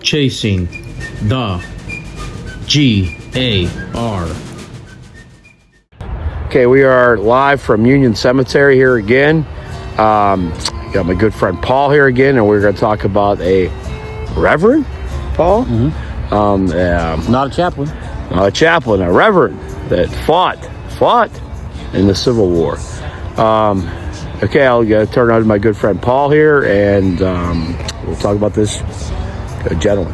chasing the G.A.R. Okay, we are live from Union Cemetery here again. Got my good friend Paul here again, and we're going to talk about a reverend, Paul? Not a chaplain. Not a chaplain, a reverend that fought in the Civil War. Okay, I'll turn on to my good friend Paul here, and we'll talk about this gentleman.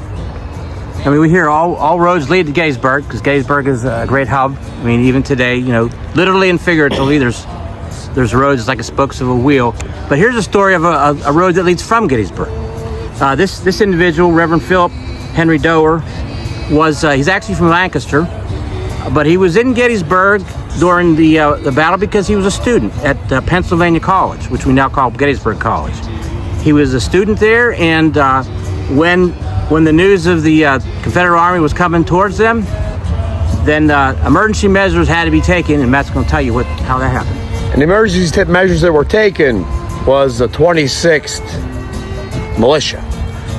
I mean, we hear all roads lead to Gettysburg, because Gettysburg is a great hub. I mean, even today, literally and figuratively, there's roads like the spokes of a wheel. But here's a story of a road that leads from Gettysburg. This individual, Reverend Philip Henry Doerr, he's actually from Lancaster, but he was in Gettysburg during the battle because he was a student at Pennsylvania College, which we now call Gettysburg College. He was a student there, and when the news of the Confederate Army was coming towards them, then emergency measures had to be taken, and Matt's going to tell you how that happened. And the emergency measures that were taken was the 26th Militia.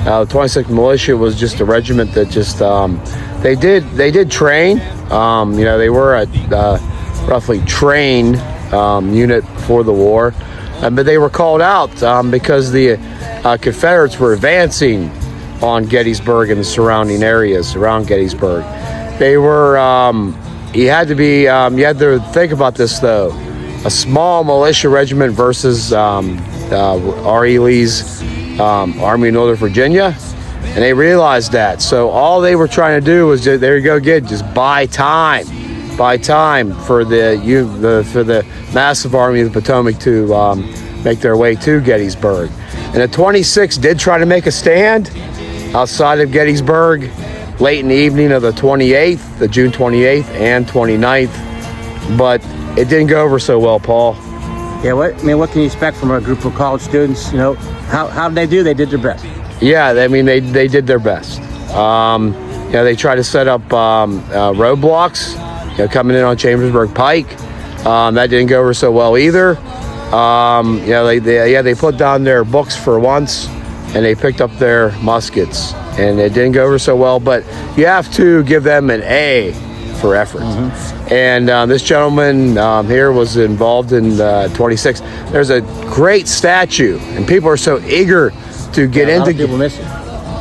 Now, the 26th Militia was just a regiment that just they did train. They were a roughly trained unit for the war, but they were called out because the Confederates were advancing on Gettysburg and the surrounding areas around Gettysburg. They were you had to think about this though. A small militia regiment versus R.E. Lee's Army of Northern Virginia, and they realized that. So all they were trying to do was just buy time for the massive Army of the Potomac to make their way to Gettysburg. And the 26th did try to make a stand outside of Gettysburg late in the evening of the 28th, the June 28th and 29th, but it didn't go over so well, Paul. Yeah, what can you expect from a group of college students? How did they do? They did their best. Yeah, they did their best. They tried to set up roadblocks, coming in on Chambersburg Pike. That didn't go over so well either. They put down their books for once, and they picked up their muskets, and it didn't go over so well. But you have to give them an A for effort. Mm-hmm. And this gentleman here was involved in 26. There's a great statue, and people are so eager to get into. A lot of people miss it.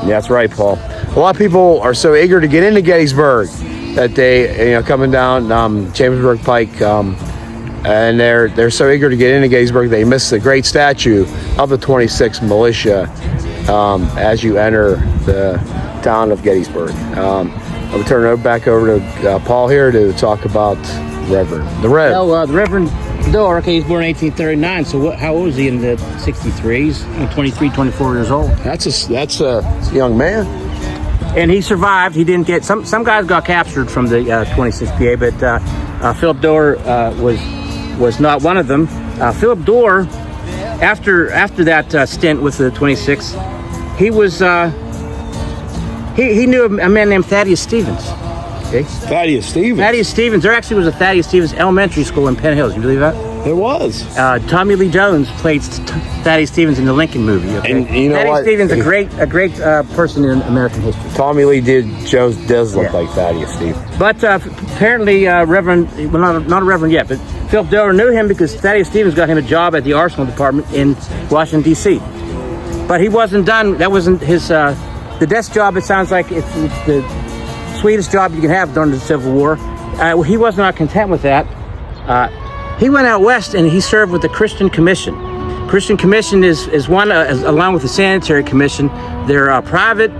That's right, Paul. A lot of people are so eager to get into Gettysburg that they, coming down Chambersburg Pike, and they're so eager to get into Gettysburg they miss the great statue of the 26th Militia as you enter the town of Gettysburg. I'll turn it back over to Paul here to talk about the Reverend Doerr, he was born in 1839, so how old was he in the 63? He's 23, 24 years old. That's a young man. And he survived. He didn't get, some guys got captured from the 26th PA, but Philip Doerr was not one of them. Philip Doerr, after that stint with the 26th, he was he knew a man named Thaddeus Stevens. Okay. Thaddeus Stevens. There actually was a Thaddeus Stevens elementary school in Penn Hills. You believe that? There was. Tommy Lee Jones played Thaddeus Stevens in the Lincoln movie. Okay? And you know Thaddeus Stevens, a great person in American history. Tommy Lee Jones does look like Thaddeus Stevens. But apparently, not a reverend yet, but Philip Doerr knew him because Thaddeus Stevens got him a job at the Arsenal Department in Washington, D.C. But he wasn't done. That wasn't his. The desk job, it sounds like it's the sweetest job you can have during the Civil War. He was not content with that. He went out west and he served with the Christian Commission. Christian Commission is one, along with the Sanitary Commission. They're private,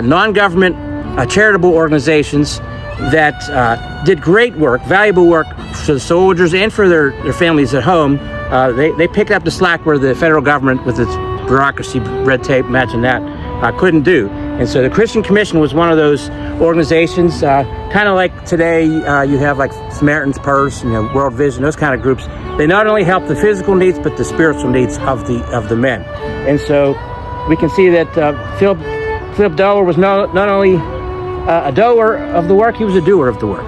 non-government, charitable organizations that did great work, valuable work for the soldiers and for their families at home. They picked up the slack where the federal government, with its bureaucracy, red tape, imagine that, couldn't do. And so the Christian Commission was one of those organizations, kind of like today you have like Samaritan's Purse, World Vision, those kind of groups. They not only help the physical needs, but the spiritual needs of the men. And so we can see that Philip Doerr was not only a doer of the work, he was a doer of the work.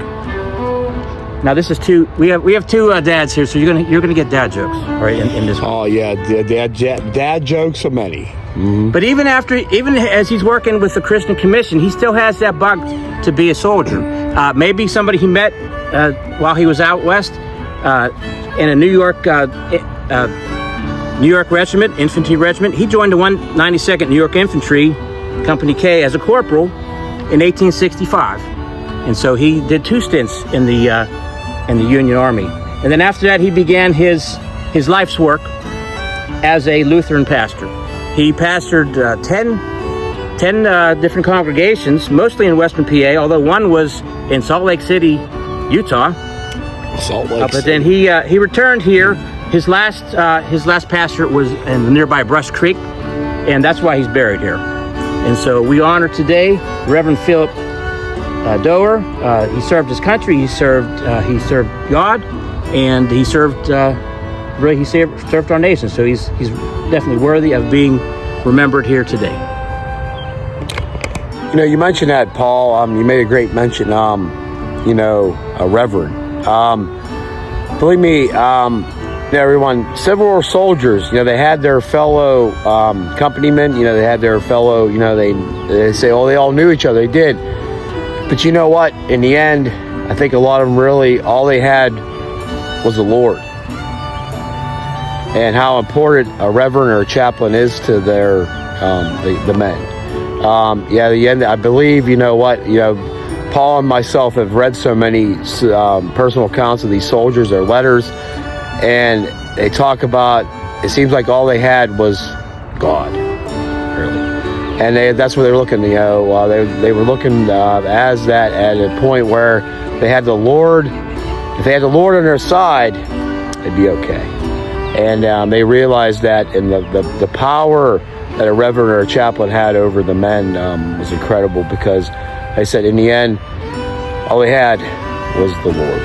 Now this is we have two dads here, so you're gonna get dad jokes, right? In this. Oh yeah, dad jokes are many. But even as he's working with the Christian Commission, he still has that bug to be a soldier. Maybe somebody he met while he was out west in a New York regiment, infantry regiment. He joined the 192nd New York Infantry, Company K, as a corporal in 1865, and so he did 2 stints in the Union Army. And then after that, he began his life's work as a Lutheran pastor. He pastored 10 different congregations, mostly in Western PA, although one was in Salt Lake City, Utah. But then he returned here. His last pastorate was in the nearby Brush Creek, and that's why he's buried here. And so we honor today Reverend Philip Doerr. He served his country. He served God, and he served our nation. So he's definitely worthy of being remembered here today. You know, you mentioned that, Paul. You made a great mention. A reverend. Believe me, everyone, Civil War soldiers. They had their fellow companymen. They had their fellow. They say, oh, they all knew each other. They did. But you know what? In the end, I think a lot of them really all they had was the Lord, and how important a reverend or a chaplain is to their the men. The end. I believe. Paul and myself have read so many personal accounts of these soldiers, their letters, and they talk about. It seems like all they had was God, really, and that's where they're looking. They were looking as that at a point where they had the Lord. If they had the Lord on their side, it'd be okay. And they realized that, and the power that a reverend or a chaplain had over the men was incredible, because they said in the end, all they had was the Lord.